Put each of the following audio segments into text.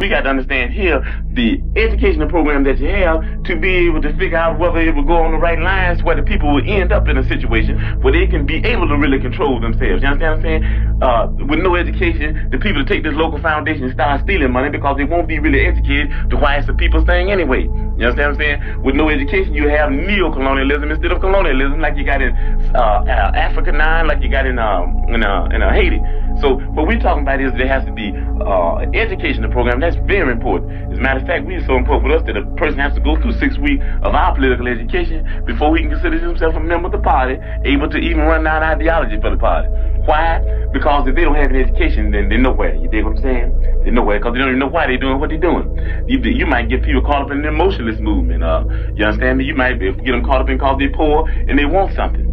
We got to understand here the educational program that you have to be able to figure out whether it will go on the right lines where the people will end up in a situation where they can be able to really control themselves. You understand what I'm saying? With no education, the people that take this local foundation start stealing money because they won't be really educated to why it's a people's thing anyway. You understand what I'm saying? With no education, you have neo-colonialism instead of colonialism, like you got in Africa 9, like you got in Haiti. So what we're talking about is there has to be educational program. That's very important. As a matter of fact, it's so important for us that a person has to go through 6 weeks of our political education before he can consider himself a member of the party, able to even run down ideology for the party. Why? Because if they don't have an education, then they're nowhere. You dig what I'm saying? They're nowhere because they don't even know why they're doing what they're doing. You might get people caught up in the emotionalist movement. You understand me? You might get them caught up in because they're poor and they want something.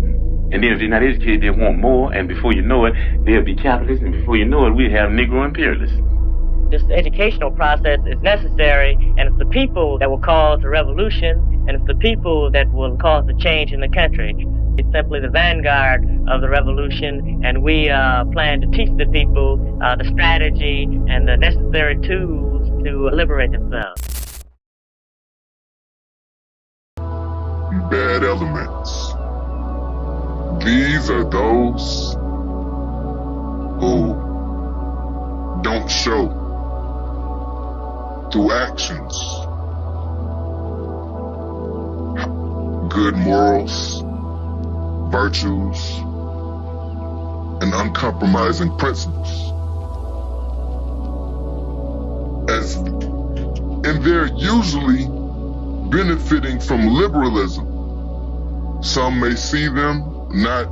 And then if they're not educated, they want more. And before you know it, they'll be capitalists. And before you know it, we'll have Negro imperialists. This educational process is necessary, and it's the people that will cause the revolution, and it's the people that will cause the change in the country. It's simply the vanguard of the revolution, and we plan to teach the people the strategy and the necessary tools to liberate themselves. Bad elements. These are those who don't show through actions good morals, virtues, and uncompromising principles. And they're usually benefiting from liberalism. Some may see them not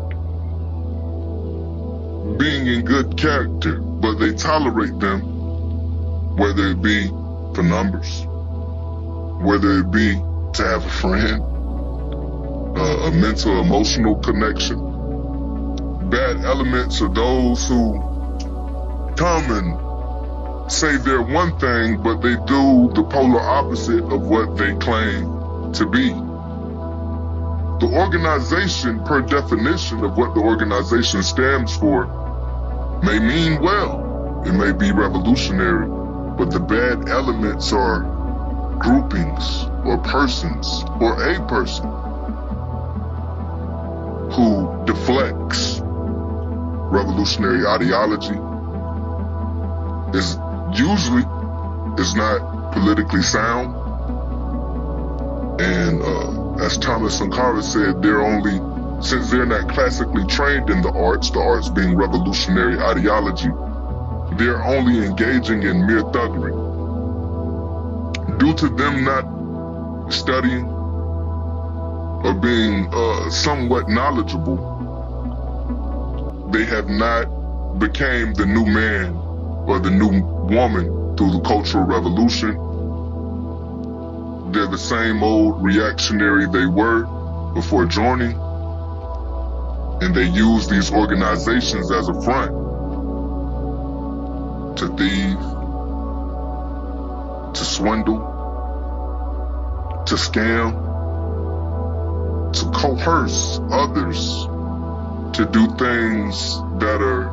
being in good character, but they tolerate them, whether it be for numbers, whether it be to have a friend, a mental, emotional connection. Bad elements are those who come and say they're one thing, but they do the polar opposite of what they claim to be. The organization, per definition of what the organization stands for, may mean well. It may be revolutionary, but the bad elements are groupings or persons or a person who deflects revolutionary ideology, is not politically sound, and as Thomas Sankara said, since they're not classically trained in the arts being revolutionary ideology, they're only engaging in mere thuggery. Due to them not studying or being somewhat knowledgeable, they have not became the new man or the new woman through the Cultural Revolution. They're the same old reactionary they were before joining, and they use these organizations as a front to thieve, to swindle, to scam, to coerce others to do things that are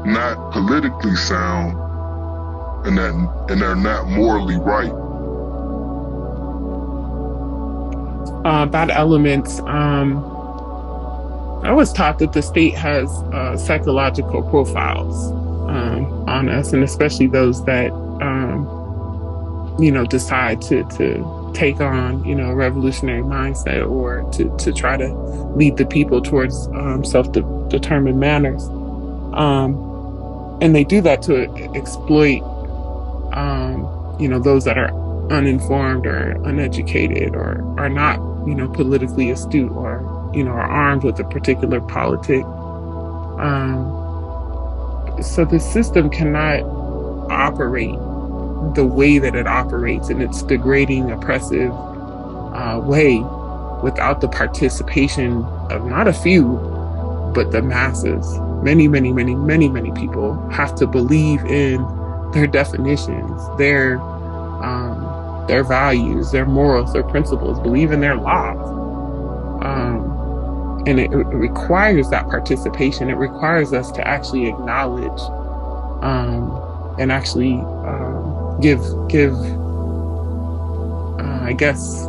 not politically sound and are not morally right. Bad elements. I was taught that the state has psychological profiles on us, and especially those that decide to take on a revolutionary mindset or to try to lead the people towards self-determined manners, and they do that to exploit those that are uninformed or uneducated or are not politically astute or are armed with a particular politic. So the system cannot operate the way that it operates in its degrading, oppressive way without the participation of not a few, but the masses. Many, many, many, many, many people have to believe in their definitions, their values, their morals, their principles, believe in their laws. And it requires that participation. It requires us to actually acknowledge and actually give I guess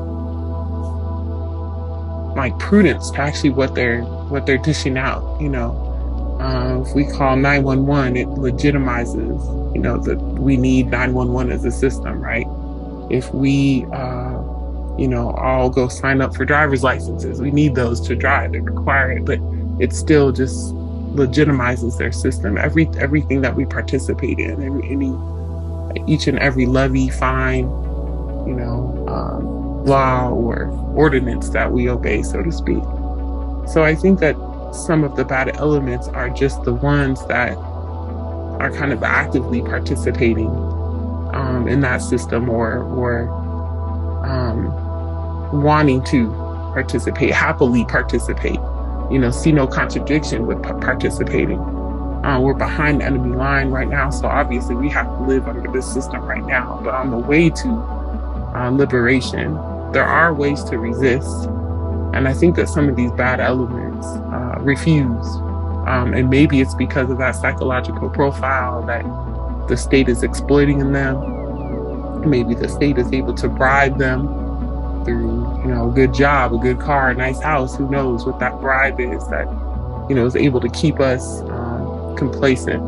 like prudence to actually what they're dishing out. If we call 911, it legitimizes that we need 911 as a system, right? If we all go sign up for driver's licenses, we need those to drive, they require it, but it still just legitimizes their system. Everything that we participate in, each and every levy, fine, law or ordinance that we obey, so to speak. So I think that some of the bad elements are just the ones that are kind of actively participating in that system, or wanting to participate, happily participate, see no contradiction with participating. We're behind the enemy line right now, so obviously we have to live under this system right now. But on the way to liberation, there are ways to resist. And I think that some of these bad elements refuse. And maybe it's because of that psychological profile that the state is exploiting in them. Maybe the state is able to bribe them through, a good job, a good car, a nice house. Who knows what that bribe is that, is able to keep us complacent.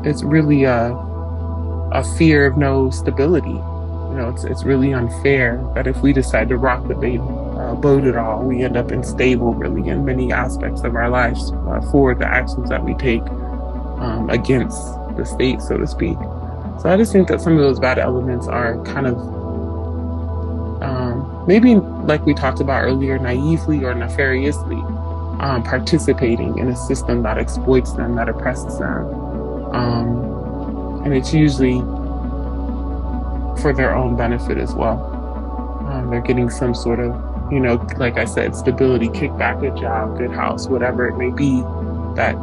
It's really a fear of no stability. It's really unfair that if we decide to rock the boat at all, we end up unstable really in many aspects of our lives for the actions that we take against the state, so to speak. So I just think that some of those bad elements are kind of maybe, like we talked about earlier, naively or nefariously participating in a system that exploits them, that oppresses them. And it's usually for their own benefit as well. They're getting some sort of, like I said, stability, kickback, good job, good house, whatever it may be that,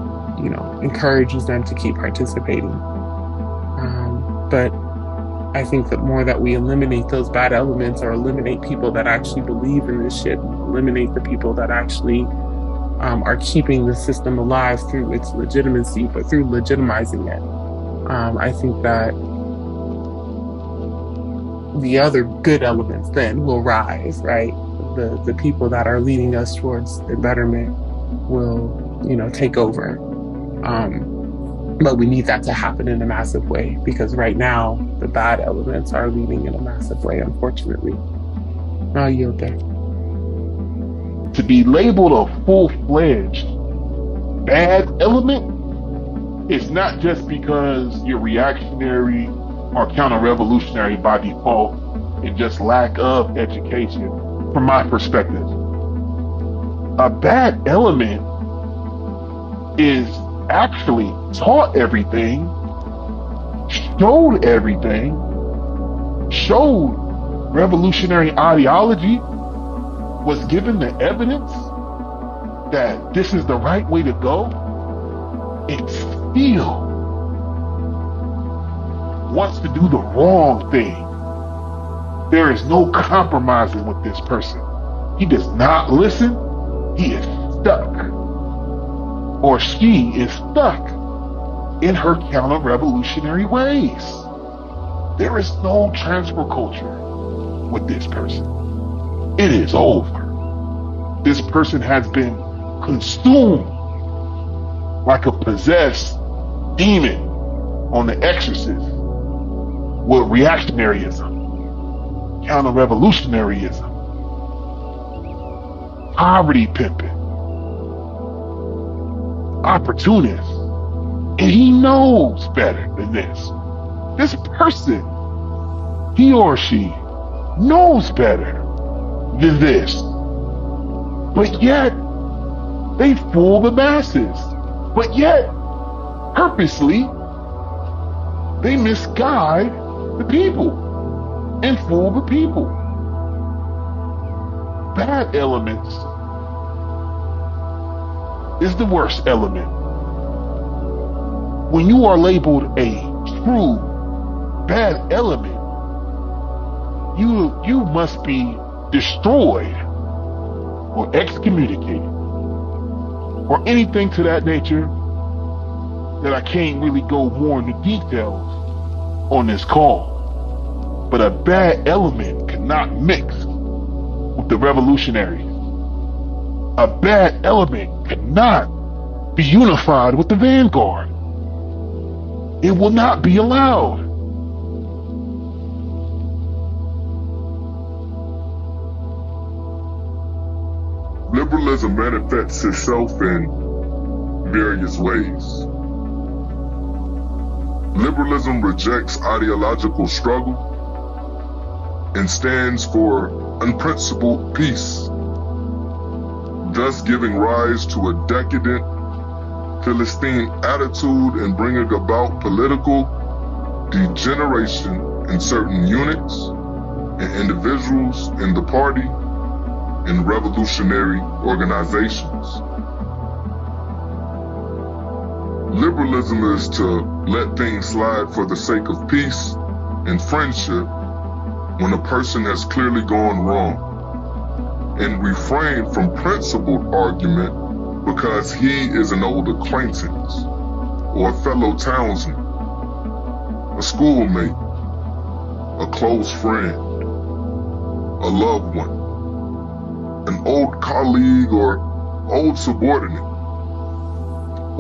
encourages them to keep participating. But I think that more that we eliminate those bad elements, or eliminate people that actually believe in this shit, eliminate the people that actually are keeping the system alive through its legitimacy, but through legitimizing it, I think that the other good elements then will rise, right? The people that are leading us towards the betterment will, take over. But we need that to happen in a massive way, because right now the bad elements are leading in a massive way, unfortunately. I'll yield there. To be labeled a full-fledged bad element is not just because you're reactionary or counter-revolutionary by default and just lack of education. From my perspective, a bad element is actually taught everything, showed everything, showed revolutionary ideology, was given the evidence that this is the right way to go, and still wants to do the wrong thing. There is no compromising with this person. He does not listen. He is stuck, or she is stuck in her counter-revolutionary ways. There is no transfer culture with this person. It is over. This person has been consumed like a possessed demon on The Exorcist with reactionaryism, counter-revolutionaryism, poverty pimping, opportunist, and he knows better than this. This person, he or she, knows better than this, but yet they fool the masses. But yet, purposely, they misguide the people and fool the people. Bad elements is the worst element. When you are labeled a true bad element, you must be destroyed or excommunicated or anything to that nature that I can't really go more into details. on this call. But a bad element cannot mix with the revolutionaries. A bad element cannot be unified with the vanguard. It will not be allowed. Liberalism manifests itself in various ways. Liberalism rejects ideological struggle and stands for unprincipled peace, thus giving rise to a decadent Philistine attitude and bringing about political degeneration in certain units and individuals in the party and revolutionary organizations. Liberalism is to let things slide for the sake of peace and friendship when a person has clearly gone wrong, and refrain from principled argument because he is an old acquaintance or a fellow townsman, a schoolmate, a close friend, a loved one, an old colleague or old subordinate,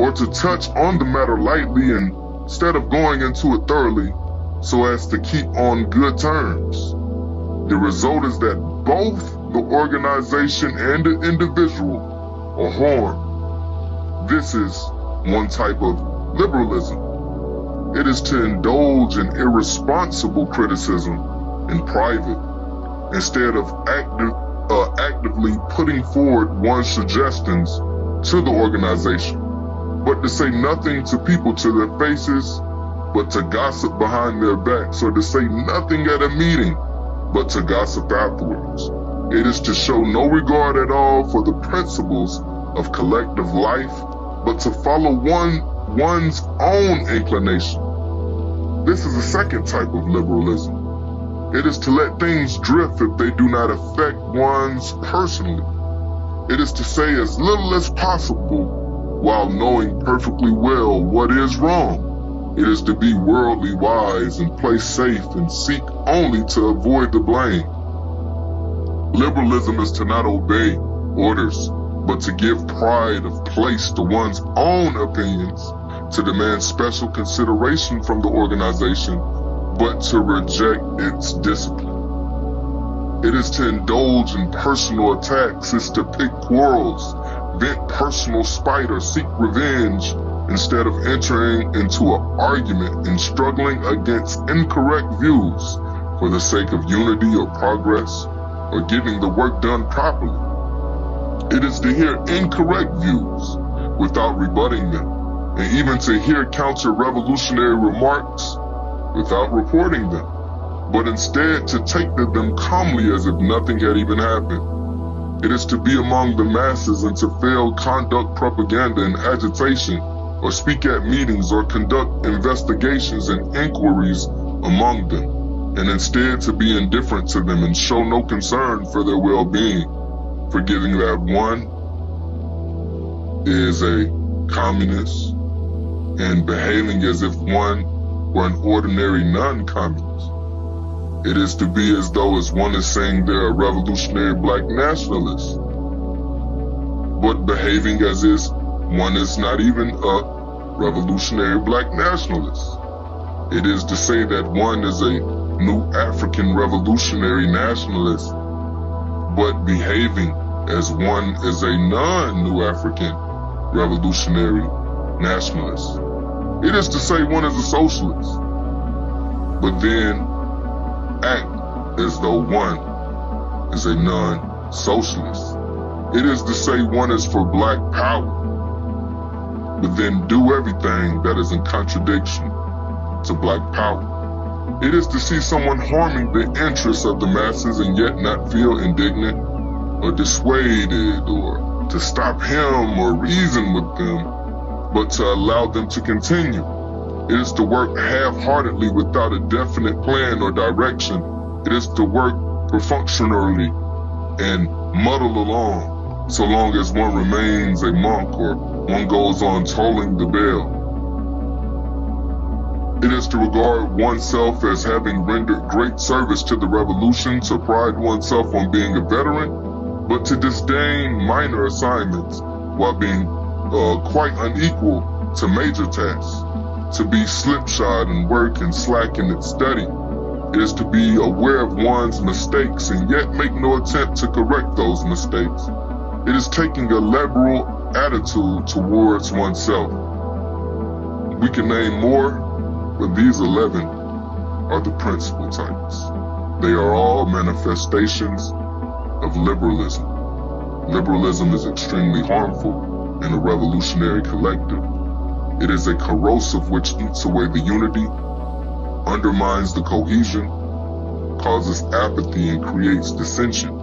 or to touch on the matter lightly instead of going into it thoroughly so as to keep on good terms. The result is that both the organization and the individual are harmed. This is one type of liberalism. It is to indulge in irresponsible criticism in private instead of actively putting forward one's suggestions to the organization, but to say nothing to people to their faces, but to gossip behind their backs, or to say nothing at a meeting, but to gossip afterwards. It is to show no regard at all for the principles of collective life, but to follow one's own inclination. This is a second type of liberalism. It is to let things drift if they do not affect one's personally. It is to say as little as possible while knowing perfectly well what is wrong. It is to be worldly wise and play safe and seek only to avoid the blame. Liberalism is to not obey orders, but to give pride of place to one's own opinions, to demand special consideration from the organization, but to reject its discipline. It is to indulge in personal attacks. It's to pick quarrels, vent personal spite, or seek revenge instead of entering into an argument and struggling against incorrect views for the sake of unity or progress or getting the work done properly. It is to hear incorrect views without rebutting them, and even to hear counter-revolutionary remarks without reporting them, but instead to take them calmly as if nothing had even happened. It is to be among the masses and to fail conduct propaganda and agitation, or speak at meetings or conduct investigations and inquiries among them, and instead to be indifferent to them and show no concern for their well-being, forgetting that one is a communist and behaving as if one were an ordinary non-communist. It is to be as though as one is saying they're a revolutionary black nationalist, but behaving as if one is not even a revolutionary black nationalist. It is to say that one is a new African revolutionary nationalist, but behaving as one is a non-new African revolutionary nationalist. It is to say one is a socialist, but then act as though one is a non-socialist. It is to say one is for black power, but then do everything that is in contradiction to black power. It is to see someone harming the interests of the masses and yet not feel indignant or dissuaded or to stop him or reason with them, but to allow them to continue. It is to work half-heartedly without a definite plan or direction. It is to work perfunctorily and muddle along, so long as one remains a monk or one goes on tolling the bell. It is to regard oneself as having rendered great service to the revolution, to pride oneself on being a veteran, but to disdain minor assignments while being quite unequal to major tasks, to be slipshod in work and slack in its study. It is to be aware of one's mistakes and yet make no attempt to correct those mistakes. It is taking a liberal attitude towards oneself. We can name more, but these 11 are the principal types. They are all manifestations of liberalism. Liberalism is extremely harmful in a revolutionary collective. It is a corrosive which eats away the unity, undermines the cohesion, causes apathy and creates dissension.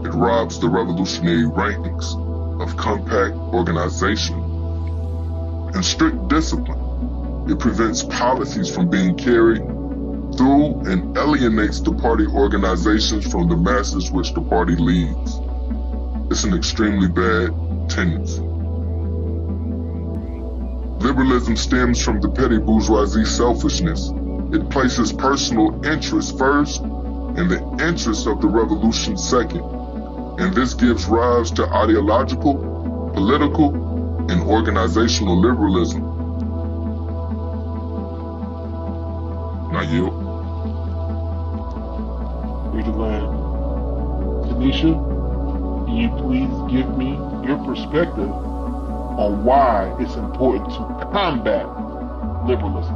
It robs the revolutionary ranks of compact organization and strict discipline. It prevents policies from being carried through and alienates the party organizations from the masses which the party leads. It's an extremely bad tendency. Liberalism stems from the petty bourgeoisie selfishness. It places personal interests first and the interests of the revolution second. And this gives rise to ideological, political, and organizational liberalism. I yield. Free to land. Tanisha, can you please give me your perspective on why it's important to combat liberalism?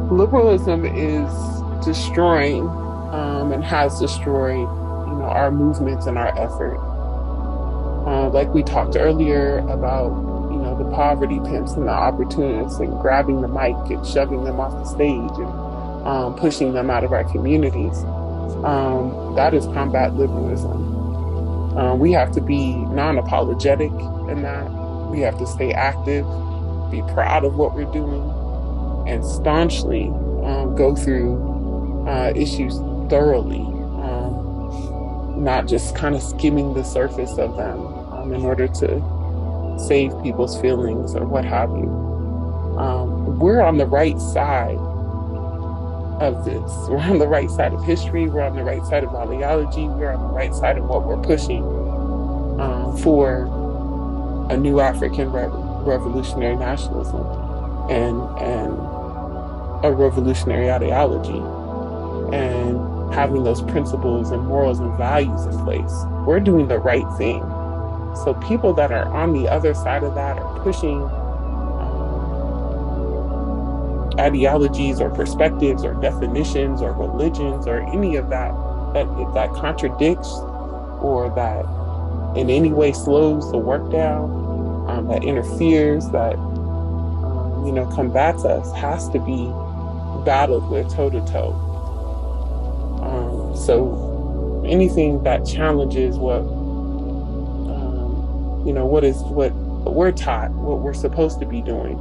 Liberalism is destroying and has destroyed, our movements and our effort. Like we talked earlier about, the poverty pimps and the opportunists and grabbing the mic and shoving them off the stage and pushing them out of our communities. That is combat liberalism. We have to be non-apologetic in that. We have to stay active, be proud of what we're doing, and staunchly go through issues thoroughly, not just kind of skimming the surface of them in order to save people's feelings or what have you. We're on the right side of this. We're on the right side of history. We're on the right side of ideology. We're on the right side of what we're pushing for a new African revolutionary nationalism and a revolutionary ideology, and having those principles and morals and values in place. We're doing the right thing. So people that are on the other side of that are pushing ideologies or perspectives or definitions or religions or any of that contradicts or that in any way slows the work down, that interferes, that combats us, has to be battled with toe-to-toe. So anything that challenges what we're taught, what we're supposed to be doing,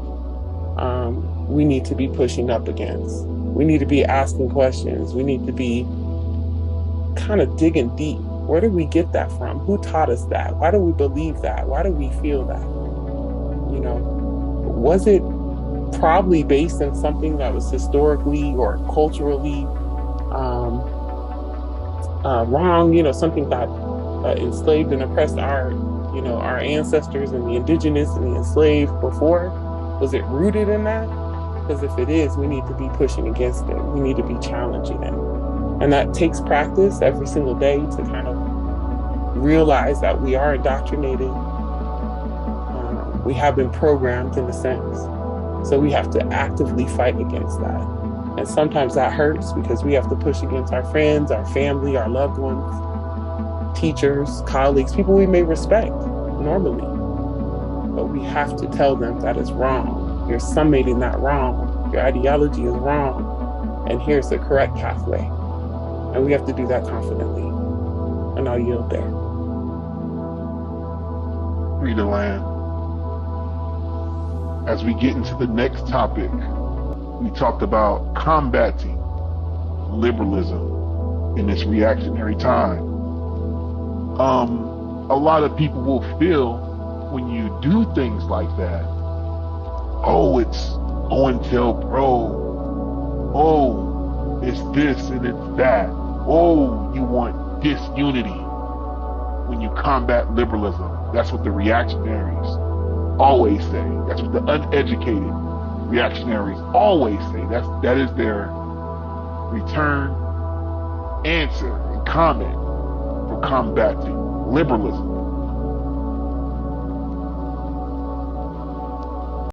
we need to be pushing up against. We need to be asking questions. We need to be kind of digging deep. Where did we get that from? Who taught us that? Why do we believe that? Why do we feel that? Was it probably based in something that was historically or culturally wrong? Something that enslaved and oppressed our ancestors and the indigenous and the enslaved before? Was it rooted in that? Because if it is, we need to be pushing against it. We need to be challenging it. And that takes practice every single day to kind of realize that we are indoctrinated. We have been programmed in a sense. So we have to actively fight against that. And sometimes that hurts because we have to push against our friends, our family, our loved ones, teachers, colleagues, people we may respect normally. But we have to tell them that it's wrong. You're summating that wrong. Your ideology is wrong. And here's the correct pathway. And we have to do that confidently. And I'll yield there. Free to land. As we get into the next topic, we talked about combating liberalism in this reactionary time. A lot of people will feel when you do things like that, Oh, it's COINTELPRO. Oh, it's this and it's that. Oh, you want disunity when you combat liberalism. That's what the reactionaries always say. That's what the uneducated reactionaries always say. That is their return answer and comment for combating liberalism.